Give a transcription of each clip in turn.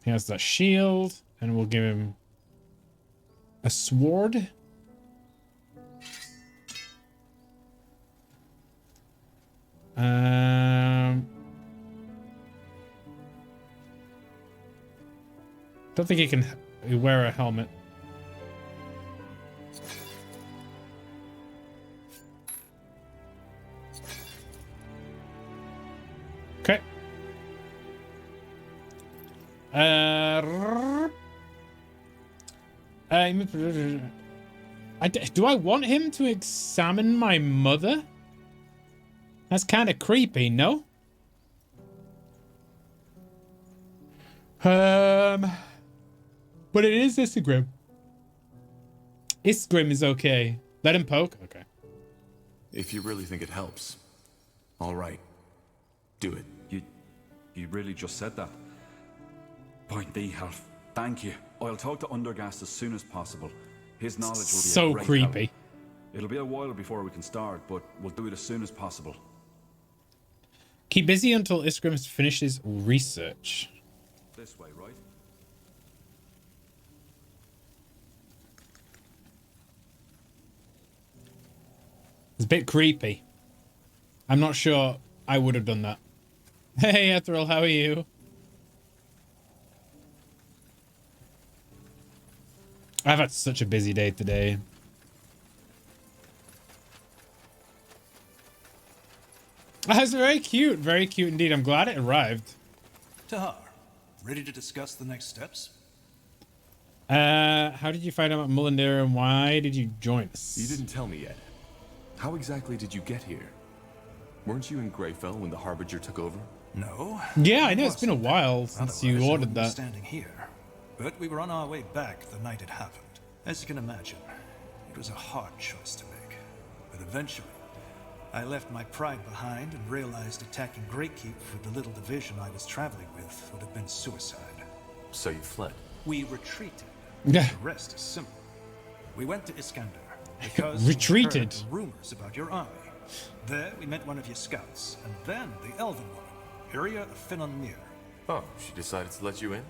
He has that shield, and we'll give him a sword. Don't think he can wear a helmet. Okay. Do I want him to examine my mother? That's kind of creepy, no? But it is Isgrim. Isgrim is okay. Let him poke? Okay. If you really think it helps, all right. Do it. You really just said that? Point B, Half. Thank you. I'll talk to Undergast as soon as possible. His knowledge will be so a great creepy. help. It'll be a while before we can start, but we'll do it as soon as possible. Keep busy until Isgrim finishes research. This way, right? It's a bit creepy. I'm not sure I would have done that. Hey, Ethereal, how are you? I've had such a busy day today. That's very cute indeed. I'm glad it arrived. Tahar, ready to discuss the next steps? How did you find out about Mullindir and why did you join us? You didn't tell me yet. How exactly did you get here? Weren't you in Greyfell when the Harbinger took over? No. Yeah, I know. It's been a while since you Otherwise, I ordered wouldn't be that. standing here. But we were on our way back the night it happened. As you can imagine, it was a hard choice to make. But eventually, I left my pride behind and realized attacking Greykeep with the little division I was traveling with would have been suicide. So you fled? We retreated. Yeah. The rest is simple. We went to Iskander because Retreated. we heard rumors about your army. There, we met one of your scouts, and then the Elven woman, Iria of Aonir. Oh, she decided to let you in?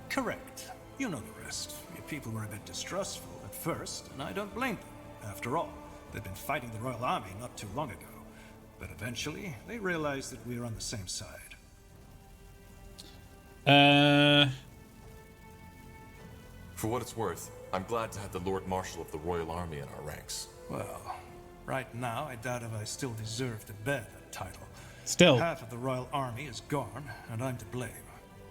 Correct. You know the rest. Your people were a bit distrustful at first, and I don't blame them. After all, they'd been fighting the Royal Army not too long ago. But eventually, they realized that we were on the same side. For what it's worth, I'm glad to have the Lord Marshal of the Royal Army in our ranks. Well, right now, I doubt if I still deserve to bear that title. Still. Half of the Royal Army is gone, and I'm to blame.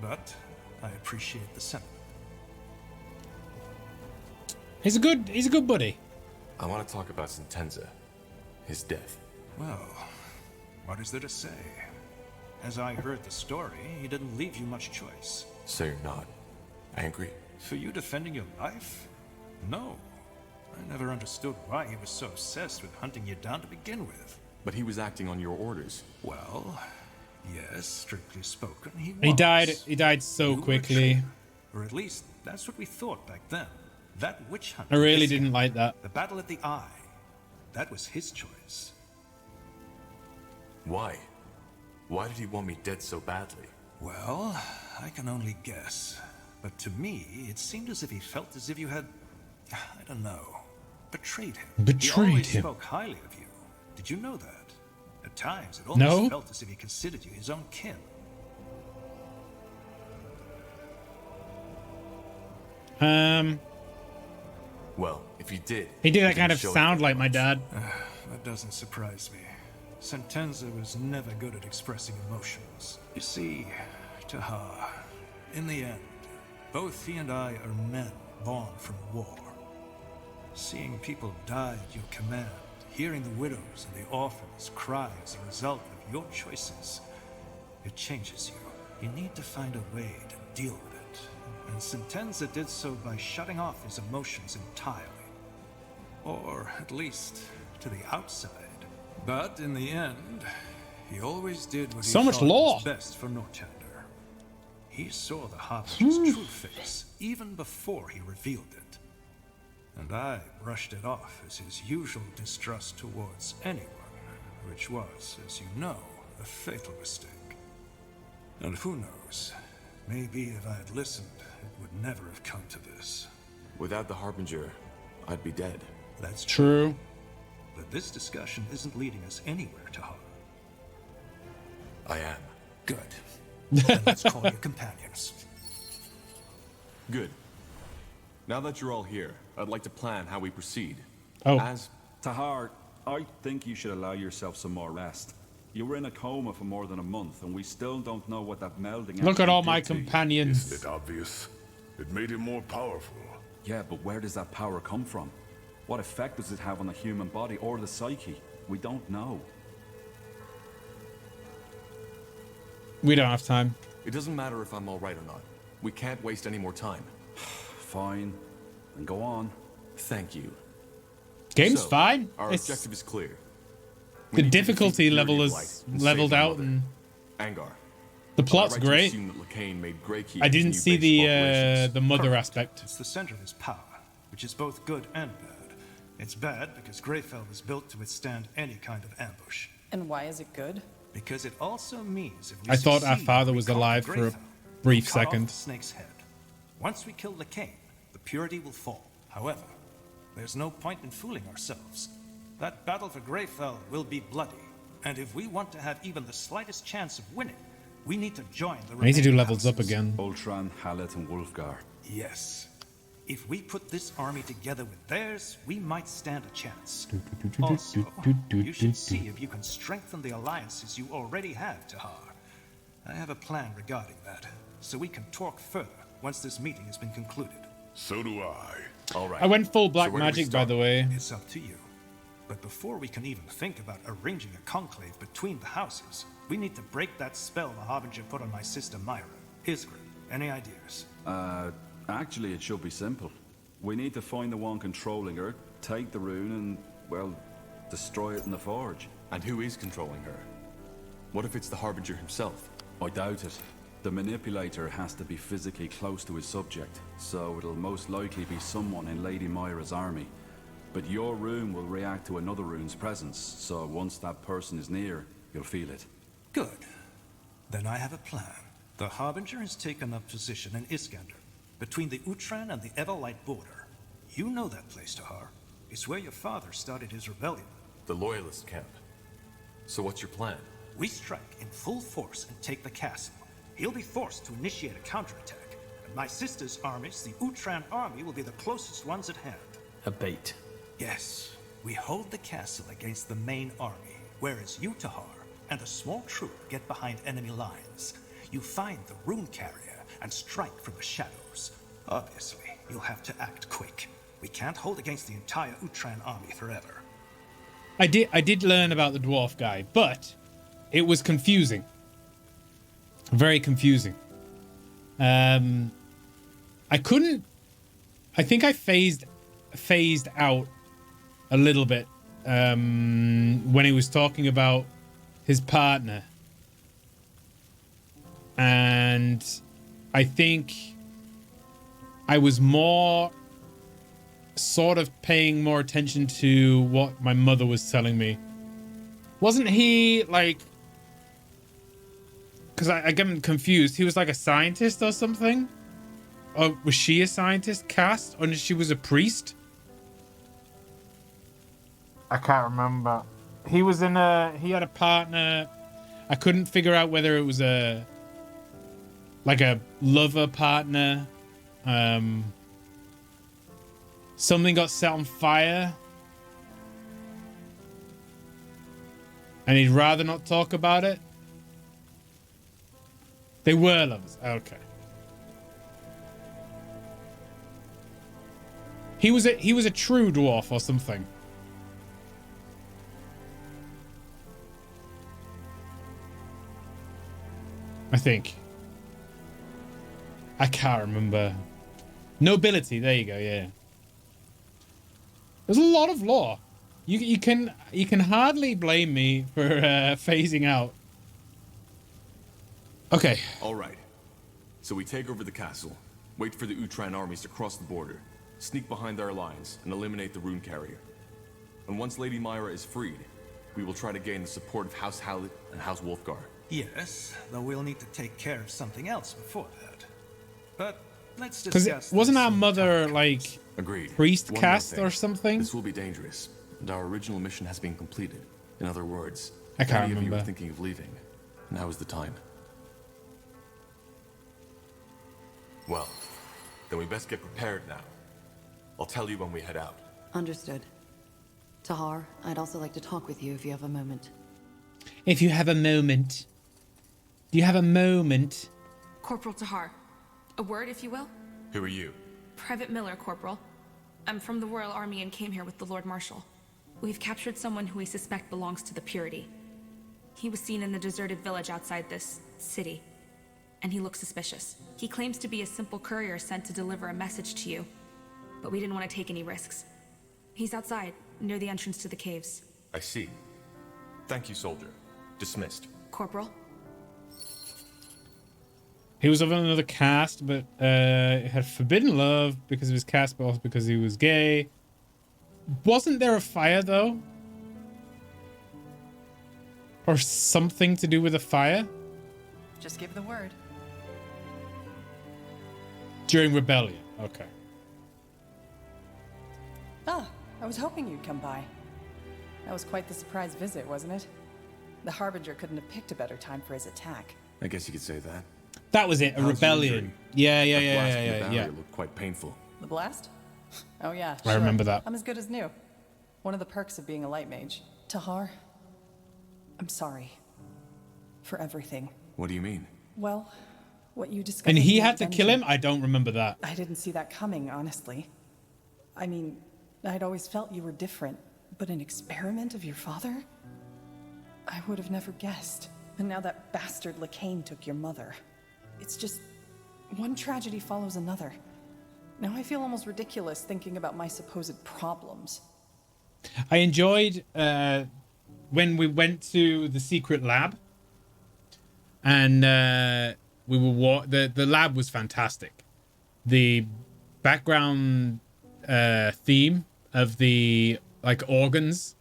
But I appreciate the sentiment. He's a good buddy. I want to talk about Sentenza. His death. Well, what is there to say? As I heard the story, he didn't leave you much choice. So you're not angry? For you defending your life? No. I never understood why he was so obsessed with hunting you down to begin with. But he was acting on your orders. Well, yes, strictly spoken, he was. He died so You were quickly. true. Or at least, that's what we thought back then. That witch hunt. I really this didn't year, like that. The battle at the Eye. That was his choice. Why? Why did he want me dead so badly? Well, I can only guess. But to me, it seemed as if he felt as if you had, I don't know, betrayed him. Betrayed he always him. spoke highly of you. Did you know that? At times, it almost No. felt as if he considered you his own kin. Well, if he did... He did that didn't kind of show it sound very like my much. dad. That doesn't surprise me. Sentenza was never good at expressing emotions. You see, Tahar, in the end, both he and I are men born from war. Seeing people die at your command, hearing the widows and the orphans cry as a result of your choices, it changes you. You need to find a way to deal with it. And Sentenza did so by shutting off his emotions entirely. Or at least to the outside. But in the end, he always did what he So much thought law. was best for Northander. He saw the Harbinger's true face even before he revealed it. And I brushed it off as his usual distrust towards anyone, which was, as you know, a fatal mistake. And who knows, Maybe if I had listened, it would never have come to this. Without the Harbinger, I'd be dead. That's true. True. But this discussion isn't leading us anywhere, Tahar. I am. Good. Then let's call you companions. Good. Now that you're all here, I'd like to plan how we proceed. Oh. As Tahar, I think you should allow yourself some more rest. You were in a coma for more than a month, and we still don't know what that melding. Look at actually all my did to you. companions. Isn't it obvious? It made him more powerful. Yeah, but where does that power come from? What effect does it have on the human body or the psyche? We don't know. We don't have time. it doesn't matter if I'm all right or not. We can't waste any more time. Fine. Then go on. Thank you. Game's So, fine. Our It's, objective is clear. We the need to difficulty defeat level Fury of is Light and leveled save my out, mother. and Angar. the plot's Am I right to great. assume that Lacane made Greykeep I his didn't new see base of operations? the mother Correct. aspect. It's the center of his power, which is both good and bad. It's bad because Greyfell was built to withstand any kind of ambush. And why is it good? Because it also means if we I thought our succeed, father we was conquer alive for a Greyfell, brief we cut off second. the snake's head. Once we kill Lacane, the purity will fall. However, there's no point in fooling ourselves. That battle for Greyfell will be bloody, and if we want to have even the slightest chance of winning, we need to join the I need to do remaining levels up houses. again. Ultran, Hallet, and Wolfgar. Yes. If we put this army together with theirs, we might stand a chance. Also, you should see if you can strengthen the alliances you already have, Tahar. I have a plan regarding that, so we can talk further once this meeting has been concluded. So do I. All right. I went full black where do we magic, by start? the way. It's up to you. But before we can even think about arranging a conclave between the houses, we need to break that spell the Harbinger put on my sister Myra. Isgrin, any ideas? Actually, it should be simple. We need to find the one controlling her, take the rune, and, well, destroy it in the forge. And who is controlling her? What if it's the Harbinger himself? I doubt it. The manipulator has to be physically close to his subject, so it'll most likely be someone in Lady Myra's army. But your rune will react to another rune's presence, so once that person is near, you'll feel it. Good. Then I have a plan. The Harbinger has taken up position in Iskander, between the Utran and the Everlight border. You know that place, Tahar. It's where your father started his rebellion. The Loyalist camp. So what's your plan? We strike in full force and take the castle. He'll be forced to initiate a counterattack, and my sister's armies, the Utran army, will be the closest ones at hand. A bait. Yes, we hold the castle against the main army, whereas you, Tahar, and a small troop get behind enemy lines. You find the rune carrier and strike from the shadows. Obviously, you'll have to act quick. We can't hold against the entire Utran army forever. I did learn about the dwarf guy, but it was confusing. Very confusing. I think I phased out a little bit when he was talking about his partner. And I think I was more sort of paying more attention to what my mother was telling me. Wasn't he like, because I get confused, he was like a scientist or something? Or was she a scientist, Cass? Or she was a priest? I can't remember. He had a partner. I couldn't figure out whether it was like a lover partner. Something got set on fire. And he'd rather not talk about it. They were lovers. Okay. He was a true dwarf or something. I think. I can't remember. Nobility, there you go, yeah. There's a lot of lore. You can hardly blame me for phasing out. Okay. All right. So we take over the castle, wait for the Utran armies to cross the border, sneak behind our lines, and eliminate the rune carrier. And once Lady Myra is freed, we will try to gain the support of House Hallett and House Wolfgar. Yes, though we'll need to take care of something else before that. But let's Because discuss wasn't this our in mother time. like Agreed. priest One more cast thing. or something? This will be dangerous, and our original mission has been completed. In other words, I if can't any of you remember. are thinking of leaving, now is the time. Well, then we best get prepared now. I'll tell you when we head out. Understood. Tahar, I'd also like to talk with you if you have a moment. If you have a moment. Do you have a moment? Corporal Tahar. A word, if you will? Who are you? Private Miller, Corporal. I'm from the Royal Army and came here with the Lord Marshal. We've captured someone who we suspect belongs to the Purity. He was seen in the deserted village outside this city, and he looks suspicious. He claims to be a simple courier sent to deliver a message to you, but we didn't want to take any risks. He's outside, near the entrance to the caves. I see. Thank you, soldier. Dismissed. Corporal? He was of another caste, but had forbidden love because of his caste, but also because he was gay. Wasn't there a fire, though? Or something to do with a fire? Just give the word. During rebellion. Okay. Ah, I was hoping you'd come by. That was quite the surprise visit, wasn't it? The Harbinger couldn't have picked a better time for his attack. I guess you could say that. That was it, a How's your rebellion. injury? Yeah. That blast from the barrier looked quite painful. The blast? Oh yeah, I remember that. I'm as good as new. One of the perks of being a light mage. Tahar, I'm sorry. For everything. What do you mean? Well, what you discovered. And he in the had to kill dungeon- him? I don't remember that. I didn't see that coming, honestly. I mean, I'd always felt you were different, but an experiment of your father? I would have never guessed. And now that bastard Lacane took your mother. It's just, one tragedy follows another. Now I feel almost ridiculous thinking about my supposed problems. I enjoyed when we went to the secret lab, and we were the lab was fantastic. The background theme of the organs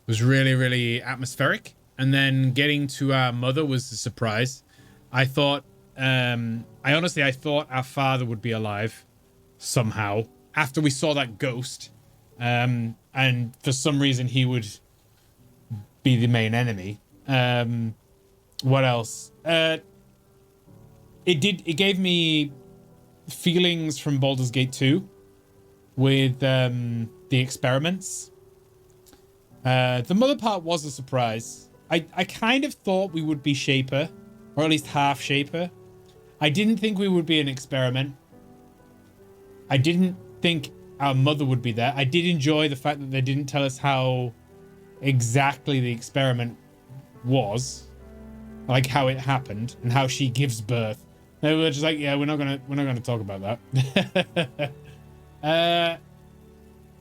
was really, really atmospheric, and then getting to our mother was a surprise. I thought I thought our father would be alive somehow after we saw that ghost, and for some reason he would be the main enemy. What else? It gave me feelings from Baldur's Gate 2 with the experiments. The mother part was a surprise. I kind of thought we would be Shaper, or at least half Shaper. I didn't think we would be an experiment. I didn't think our mother would be there. I did enjoy the fact that they didn't tell us how exactly the experiment was, like how it happened and how she gives birth. They were just like, yeah, we're not gonna talk about that.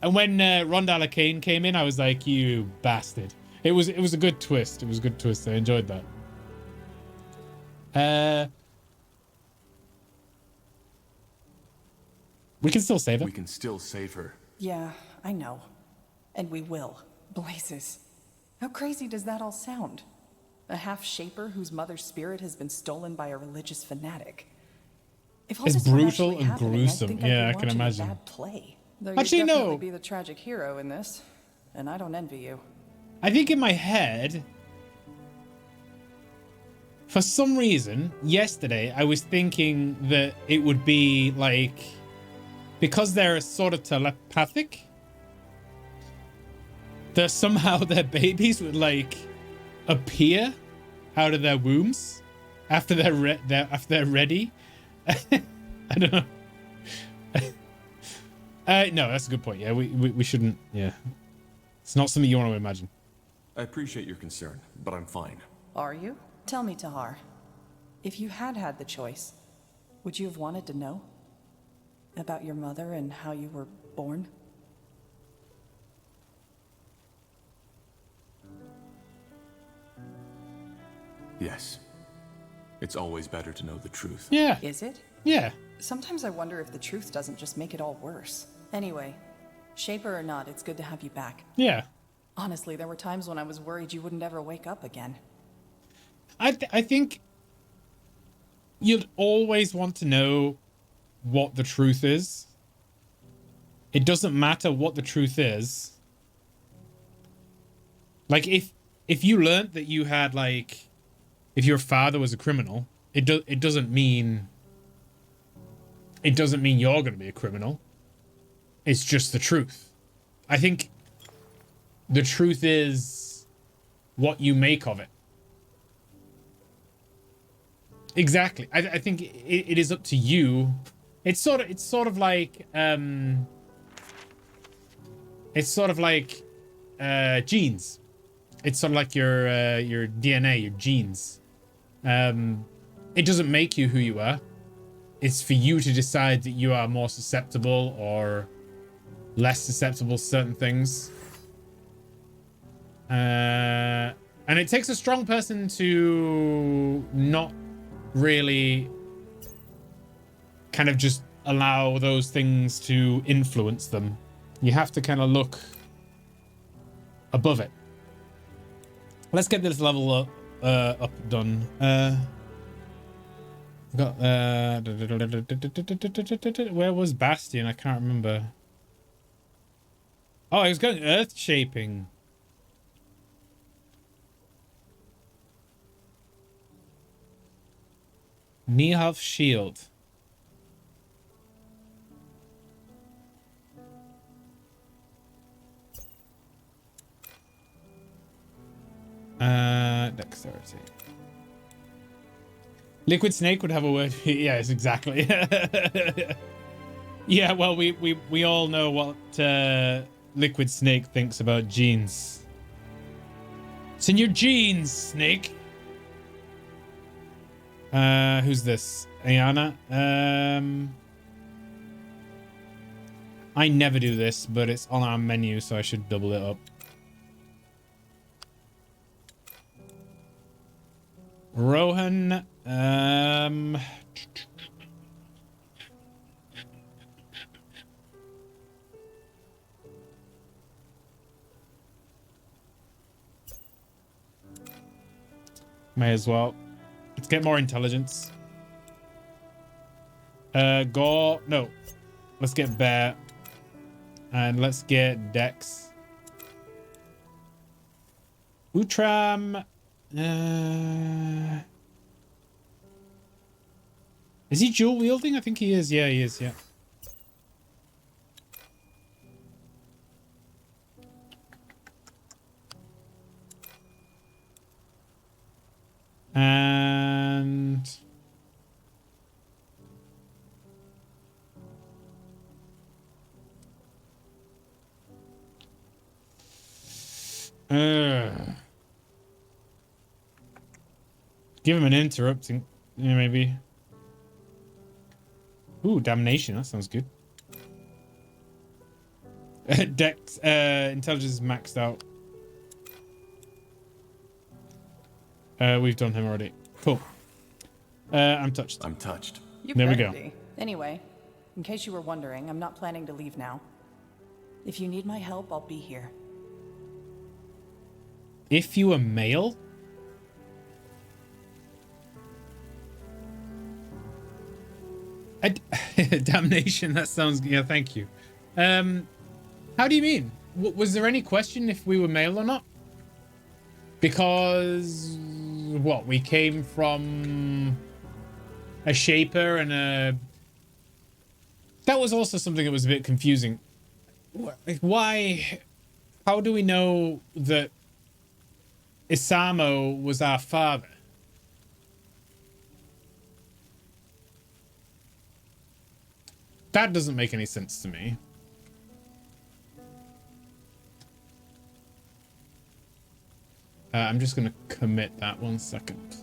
And when Rhonda Lacane came in, I was like, you bastard. It was a good twist. It was a good twist. I enjoyed that. We can still save her. We can still save her. Yeah, I know. And we will. Blazes. How crazy does that all sound? A half-shaper whose mother's spirit has been stolen by a religious fanatic. If all It's this were brutal actually and happening, gruesome. I'd think I'd Yeah, be I can watching a imagine. bad play. Though you'd Actually, definitely no. be the tragic hero in this, and I don't envy you. I think in my head, for some reason, yesterday, I was thinking that it would be like, because they're sort of telepathic, that somehow their babies would like appear out of their wombs after they're ready. I don't know. No, that's a good point. Yeah, we shouldn't. Yeah, it's not something you want to imagine. I appreciate your concern, but I'm fine. Are you? Tell me, Tahar. If you had had the choice, would you have wanted to know? About your mother and how you were born? Yes. It's always better to know the truth. Yeah. Is it? Yeah. Sometimes I wonder if the truth doesn't just make it all worse. Anyway, Shaper or not, it's good to have you back. Yeah. Honestly, there were times when I was worried you wouldn't ever wake up again. I think you'd always want to know what the truth is. It doesn't matter what the truth is. Like, if you learned that you had, like, if your father was a criminal, it doesn't mean you're going to be a criminal. It's just the truth. I think the truth is what you make of it. Exactly. I think it is up to you. It's sort of like genes. It's sort of like your DNA, your genes. It doesn't make you who you are. It's for you to decide that you are more susceptible or less susceptible to certain things. And it takes a strong person to not really kind of just allow those things to influence them. You have to kind of look above it. Let's get this level up done. Got where was Bastion? I can't remember. Oh, I was going earth shaping. Nihalf shield. Dexterity. Liquid Snake would have a word. Yes, exactly. Yeah, well, we all know what Liquid Snake thinks about jeans. It's in your jeans, Snake. Who's this? Ayana? I never do this, but it's on our menu, so I should double it up. Rohan, may as well. Let's get more intelligence. Gore, no. Let's get Bear. And let's get Dex. Utram. Is he dual wielding? I think he is. Yeah, he is. Yeah. And give him an interrupting, yeah, maybe. Ooh, damnation. That sounds good. Dex, intelligence is maxed out. We've done him already. Cool. I'm touched. I'm touched. There we go. Be. Anyway, in case you were wondering, I'm not planning to leave now. If you need my help, I'll be here. If you were male? Damnation, that sounds... Yeah, thank you. How do you mean? Was there any question if we were male or not? Because... What? We came from... a shaper and a... That was also something that was a bit confusing. Why... How do we know that Isamo was our father? That doesn't make any sense to me. I'm just going to commit that 1 second.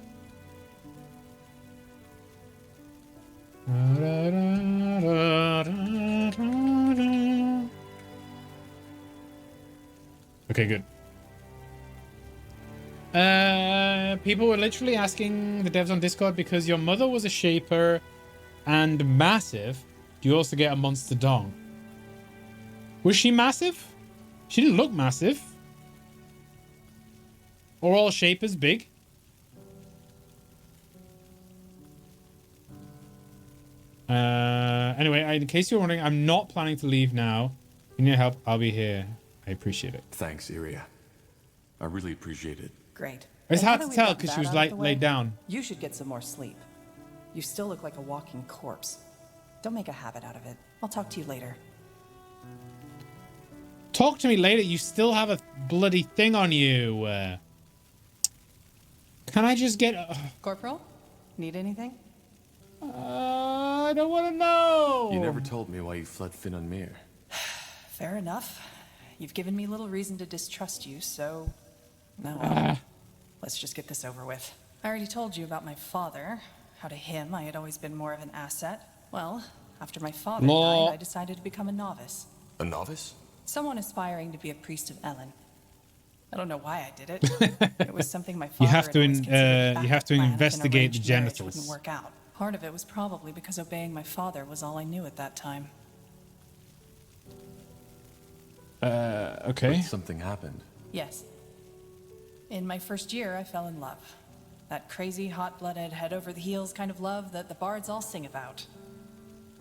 Okay, good. People were literally asking the devs on Discord because your mother was a shaper and massive. Do you also get a monster dong? Was she massive? She didn't look massive. Oral shape is big. Anyway, in case you're wondering, I'm not planning to leave now. If you need help, I'll be here. I appreciate it. Thanks, Iria. I really appreciate it. Great. It's And now hard that to we've tell got because that she was out of the way, laid down. You should get some more sleep. You still look like a walking corpse. Don't make a habit out of it. I'll talk to you later. Talk to me later. You still have a bloody thing on you. Can I just get... Corporal? Need anything? I don't want to know. You never told me why you fled Finnonmere. Fair enough. You've given me little reason to distrust you, so... No. Let's just get this over with. I already told you about my father. How to him, I had always been more of an asset. Well, after my father died, I decided to become a novice. A novice? Someone aspiring to be a priest of Ellen. I don't know why I did it. It was something my father You have to, had always considered a you have to backup plan if an investigate the arranged marriage genitals. wouldn't work out. Part of it was probably because obeying my father was all I knew at that time. Okay. But something happened. Yes. In my first year, I fell in love. That crazy, hot-blooded, head-over-the-heels kind of love that the bards all sing about.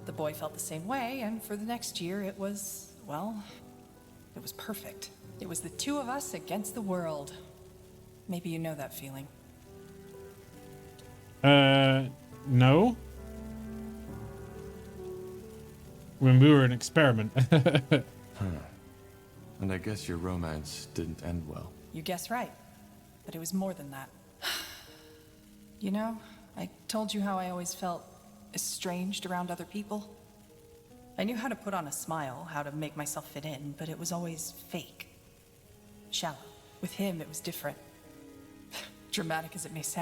The boy felt the same way, and for the next year, it was, well, it was perfect. It was the two of us against the world. Maybe you know that feeling. No. When we were an experiment. And I guess your romance didn't end well. You guess right. But it was more than that. You know, I told you how I always felt estranged around other people. I knew how to put on a smile, how to make myself fit in, but it was always fake. Shallow. With him, it was different. Dramatic as it may sound.